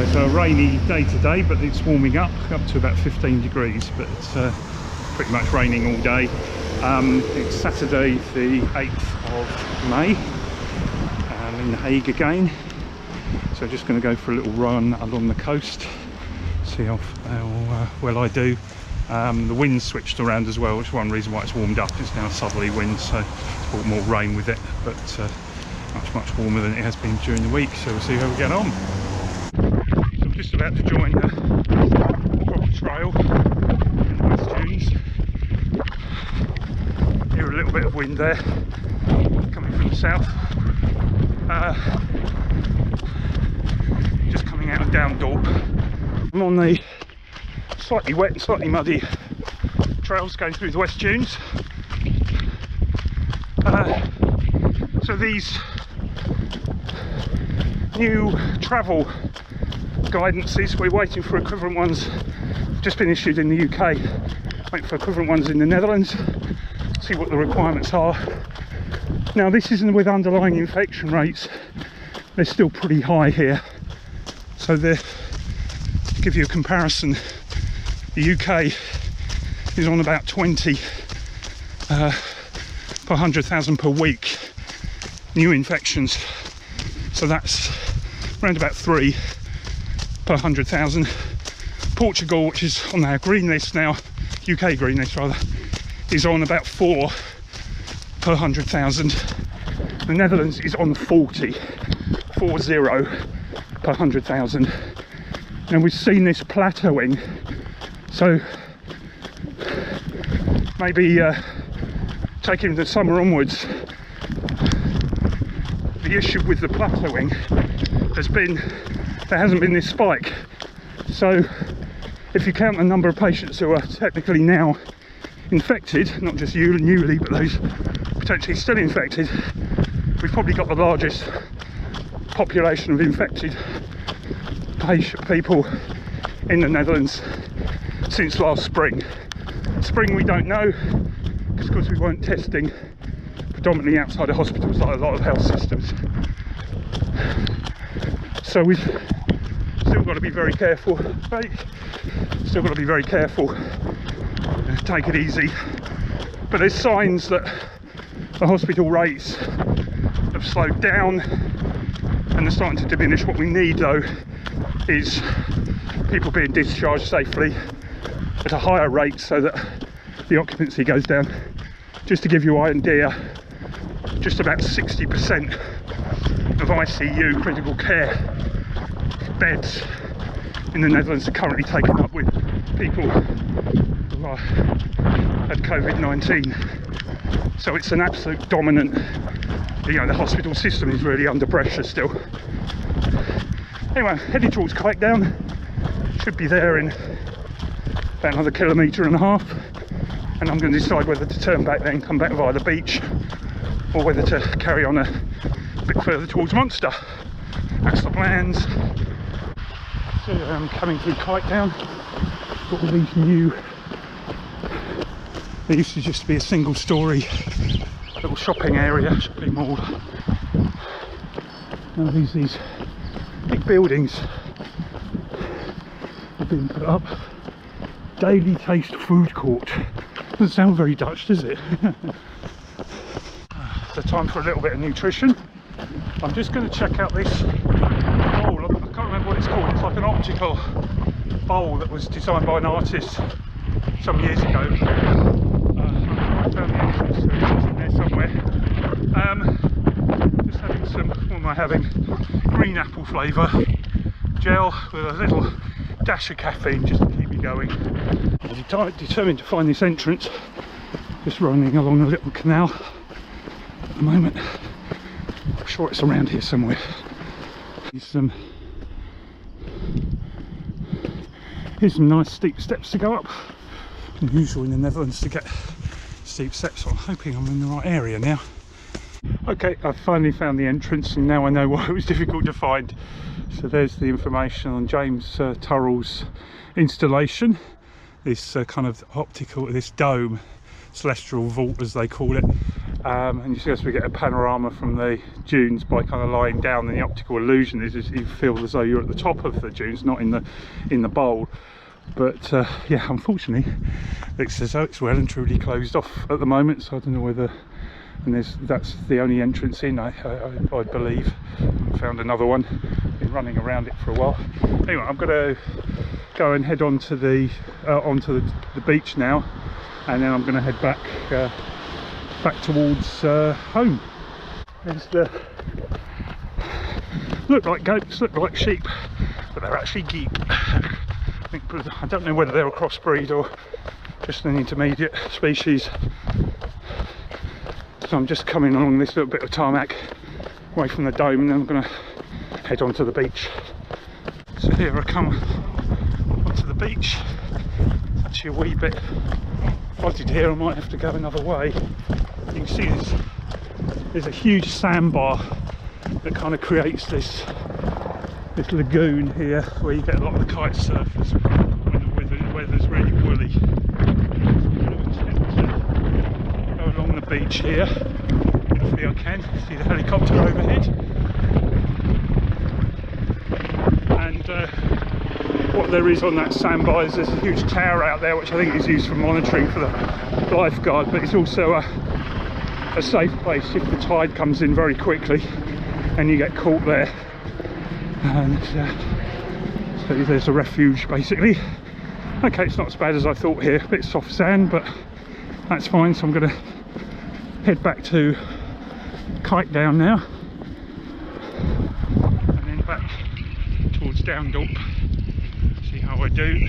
it's a rainy day today, but it's warming up to about 15 degrees, but it's pretty much raining all day. It's Saturday the 8th of May. I'm in The Hague again, so just going to go for a little run along the coast, see how well I do. The wind's switched around as well, which is one reason why it's warmed up. It's now a southerly wind, so it's brought more rain with it, but much warmer than it has been during the week, so we'll see how we get on. So I'm just about to join the proper trail in the West Dunes. Hear a little bit of wind there coming from the south. Just coming out of Down Dorp. I'm on the slightly wet and slightly muddy trails going through the West Dunes. So these new travel guidances, we're waiting for equivalent ones, just been issued in the UK, waiting for equivalent ones in the Netherlands, see what the requirements are. Now this isn't with underlying infection rates, they're still pretty high here, so to give you a comparison, the UK is on about 20 per 100,000 per week new infections, so that's around about 3 per 100,000. Portugal, which is on our green list now, UK green list rather, is on about 4 per 100,000. The Netherlands is on 40 per 100,000. And we've seen this plateauing, so maybe taking the summer onwards, the issue with the plateauing has been there hasn't been this spike. So if you count the number of patients who are technically now infected, not just you newly, but those potentially still infected, we've probably got the largest population of infected people in the Netherlands since last spring. Spring we don't know, because we weren't testing predominantly outside of hospitals like a lot of health systems. So we've still got to be very careful, right? Still got to be very careful, take it easy. But there's signs that the hospital rates have slowed down and they're starting to diminish. What we need though is people being discharged safely at a higher rate so that the occupancy goes down. Just to give you an idea, just about 60% of ICU critical care beds in the Netherlands are currently taken up with people who had COVID-19. So it's an absolute dominant, the hospital system is really under pressure still. Anyway, heading towards Kijkdown, should be there in about another 1.5 kilometres, and I'm going to decide whether to turn back then, come back via the beach, or whether to carry on a bit further towards Munster. That's the plans. So I'm coming through Kijkdown, got all these new, there used to just be a single story little shopping area, shopping mall. Now these big buildings have been put up. Daily Taste Food Court. Doesn't sound very Dutch, does it? So time for a little bit of nutrition. I'm just going to check out this bowl. I can't remember what it's called. It's like an optical bowl that was designed by an artist some years ago. I found the entrance to it. It's in there somewhere. Just having some, what am I having? Green apple flavour gel with a little dash of caffeine just to keep me going. I'm determined to find this entrance. Just running along a little canal at the moment. I'm sure it's around here somewhere. Here's some nice steep steps to go up. Unusual in the Netherlands to get steep steps, so I'm hoping I'm in the right area now. Okay, I've finally found the entrance and now I know why it was difficult to find. So there's the information on James Turrell's installation. This kind of optical, this dome, celestial vault as they call it. and you see as we get a panorama from the dunes by kind of lying down, and the optical illusion is you feel as though you're at the top of the dunes, not in the bowl. But yeah, unfortunately it's as though it's well and truly closed off at the moment, so I don't know whether, and that's the only entrance in, I believe. I found another one, been running around it for a while. Anyway, I'm going to go and head onto the beach now, and then I'm going to head back towards home. There's the look like goats, look like sheep, but they're actually geek. I don't know whether they're a crossbreed or just an intermediate species. So I'm just coming along this little bit of tarmac away from the dome, and then I'm going to head onto the beach. So here I come onto the beach. It's actually a wee bit flooded here, I might have to go another way. You can see there's a huge sandbar that kind of creates this lagoon here, where you get a lot of the kite surfers when the weather's really woolly. So I'm going to attempt to go along the beach here. Hopefully I can see the helicopter overhead. And what there is on that sandbar is there's a huge tower out there, which I think is used for monitoring for the lifeguard, but it's also a safe place if the tide comes in very quickly and you get caught there. And so there's a refuge basically. Okay, it's not as bad as I thought here, a bit soft sand, but that's fine. So I'm going to head back to Kitedown now, and then back towards Downdorp, see how I do.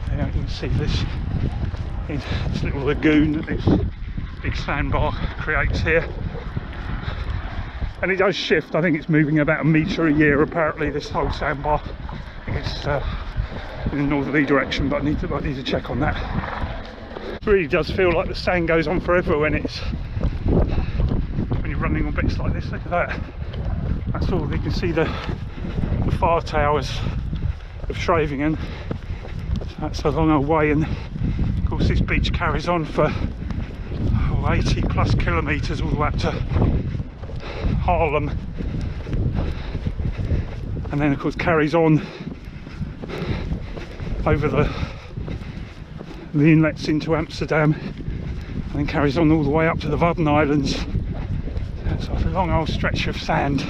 There you can see this little lagoon that this big sandbar creates here. And it does shift. I think it's moving about a metre a year apparently, this whole sandbar. I think it's in a northerly direction, but I need to check on that. It really does feel like the sand goes on forever when you're running on bits like this. Look at that. That's all. You can see the far towers of Scheveningen. So that's a long old way, and of course this beach carries on for 80 plus kilometres all the way up to Haarlem, and then of course carries on over the inlets into Amsterdam, and then carries on all the way up to the Wadden Islands. That's a long old stretch of sand.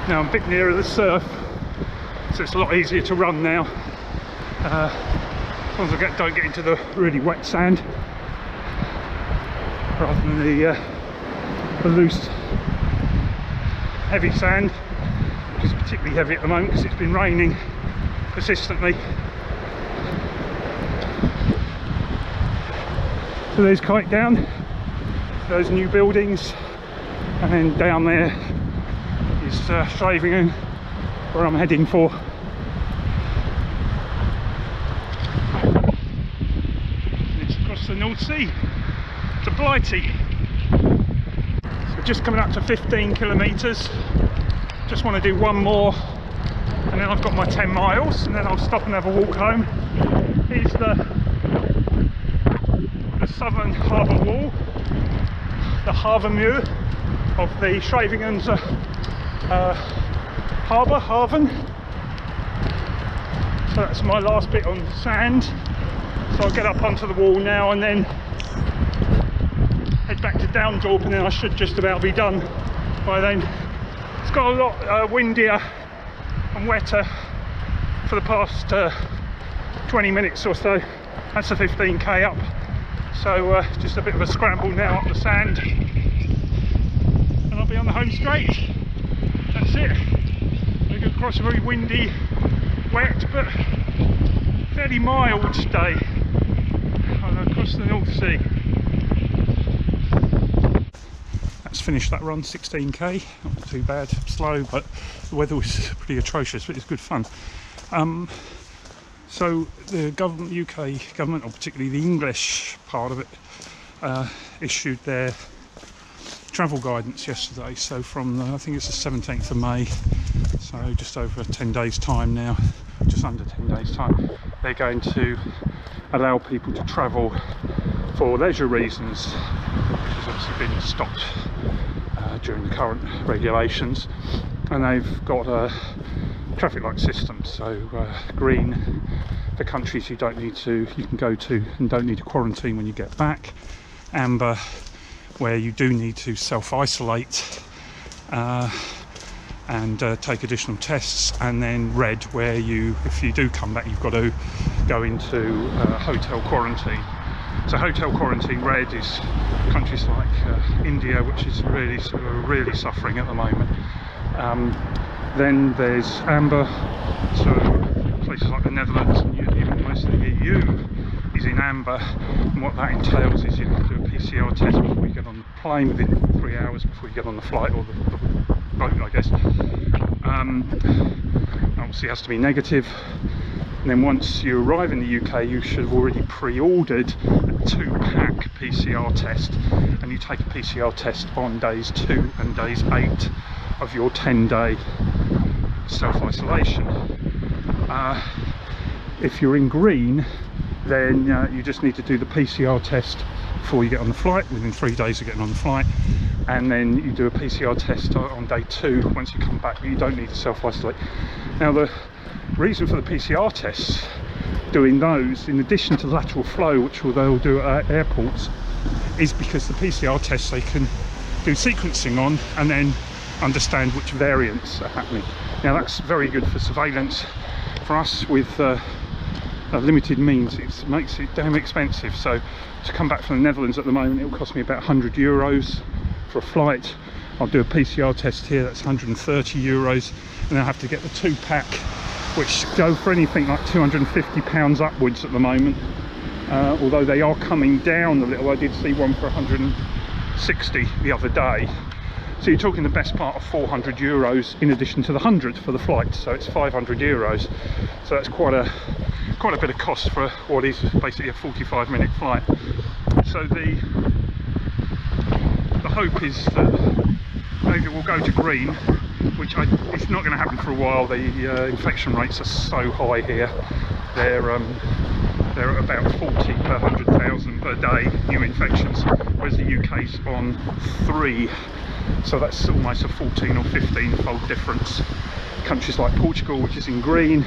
Now I'm a bit nearer the surf, so it's a lot easier to run now, as long as I don't get into the really wet sand rather than the loose heavy sand, which is particularly heavy at the moment because it's been raining persistently. So there's Kijkduin, those new buildings, and then down there is Scheveningen, where I'm heading for. And it's across the North Sea to Blighty. Just coming up to 15 kilometres. Just want to do one more, and then I've got my 10 miles, and then I'll stop and have a walk home. Here's the southern harbour wall, the Havenmuur of the Scheveningen's harbour, Haven. So that's my last bit on sand. So I'll get up onto the wall now and then head back to Downdorp, and then I should just about be done by then. It's got a lot windier and wetter for the past 20 minutes or so. That's a 15k up, so just a bit of a scramble now up the sand, and I'll be on the home straight. That's it. We go across a very windy, wet but fairly mild day across the North Sea. Finished that run, 16k, not too bad, slow, but the weather was pretty atrocious, but it's good fun. So the government, UK government, or particularly the English part of it, issued their travel guidance yesterday. So from I think it's the 17th of May, so just over 10 days time now, just under 10 days time, they're going to allow people to travel for leisure reasons, which has obviously been stopped during the current regulations. And they've got a traffic light system, so green for countries you can go to and don't need to quarantine when you get back, amber where you do need to self-isolate and take additional tests, and then red where if you do come back, you've got to go into hotel quarantine. So hotel quarantine red is countries like India, which is really suffering at the moment. Then there's amber, so places like the Netherlands and even most of the EU is in amber, and what that entails is you have to do a PCR test before you get on the plane, within 3 hours before you get on the flight or the boat, I guess. Obviously it has to be negative, and then once you arrive in the UK you should have already pre-ordered a 2-pack PCR test, and you take a PCR test on days 2 and days 8 of your 10-day self-isolation. If you're in green, then you just need to do the PCR test before you get on the flight, within 3 days of getting on the flight, and then you do a PCR test on day 2 once you come back, but you don't need to self-isolate. Now the reason for the PCR tests, doing those in addition to lateral flow, which they'll do at airports, is because the PCR tests they can do sequencing on and then understand which variants are happening. Now that's very good for surveillance. For us with limited means, it makes it damn expensive. So to come back from the Netherlands at the moment, it will cost me about €100 for a flight. I'll do a PCR test here, that's €130, and then I have to get the 2-pack, which go for anything like £250 upwards at the moment, although they are coming down a little. I did see one for 160 the other day. So you're talking the best part of €400 in addition to the 100 for the flight, so it's €500. So that's quite a bit of cost for what is basically a 45-minute flight. So the hope is that maybe we'll go to green, which it's not going to happen for a while. The infection rates are so high here. They're at about 40 per 100,000 per day new infections, whereas the UK's on 3. So that's almost a 14 or 15-fold difference. Countries like Portugal, which is in green,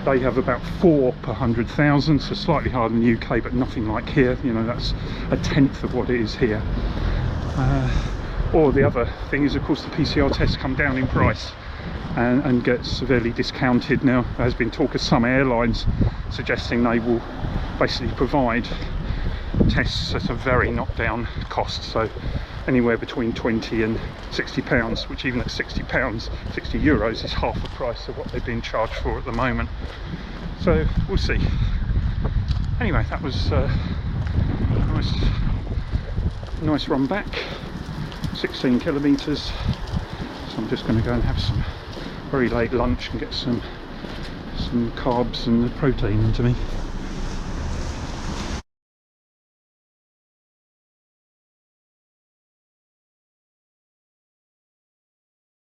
they have about 4 per 100,000, so slightly higher than the UK, but nothing like here. You know, that's a tenth of what it is here. Or the other thing is, of course, the PCR tests come down in price and get severely discounted. Now, there has been talk of some airlines suggesting they will basically provide tests at a very knockdown cost, so anywhere between £20 and £60, which even at €60 is half the price of what they're being charged for at the moment. So we'll see. Anyway, that was nice run back, 16 kilometres. So I'm just going to go and have some very late lunch and get some carbs and protein into me.